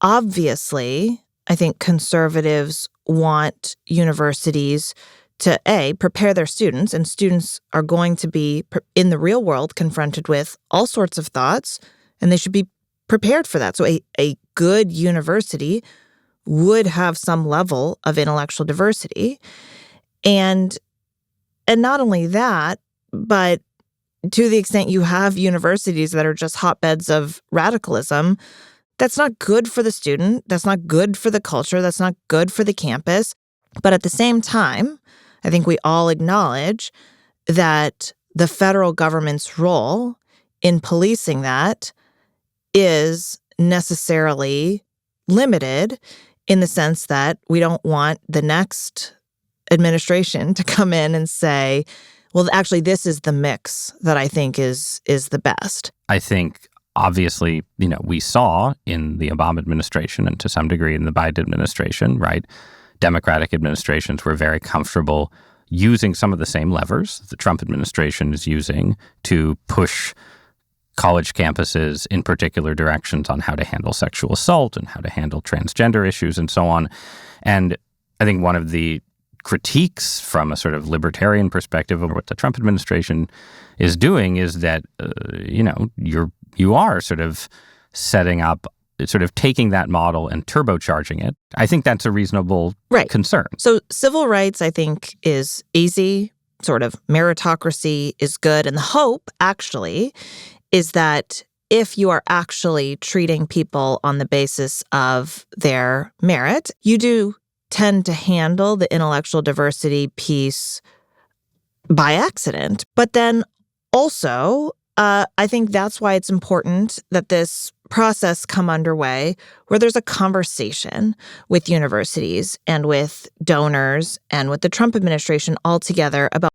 Obviously, I think conservatives want universities to, A, prepare their students, and students are going to be, in the real world, confronted with all sorts of thoughts, and they should be prepared for that. So a good university would have some level of intellectual diversity. And not only that, but to the extent you have universities that are just hotbeds of radicalism, that's not good for the student. That's not good for the culture. That's not good for the campus. But at the same time, I think we all acknowledge that the federal government's role in policing that is necessarily limited in the sense that we don't want the next administration to come in and say, well, actually, this is the mix that I think is the best. I think, obviously, we saw in the Obama administration and to some degree in the Biden administration, right, Democratic administrations were very comfortable using some of the same levers the Trump administration is using to push college campuses in particular directions on how to handle sexual assault and how to handle transgender issues and so on. And I think one of the critiques from a sort of libertarian perspective of what the Trump administration is doing is that, you are sort of setting up, sort of taking that model and turbocharging it. I think that's a reasonable concern. So civil rights, I think, is easy. Sort of meritocracy is good. And the hope, actually, is that if you are actually treating people on the basis of their merit, you do tend to handle the intellectual diversity piece by accident. But then also, I think that's why it's important that this process come underway where there's a conversation with universities and with donors and with the Trump administration altogether about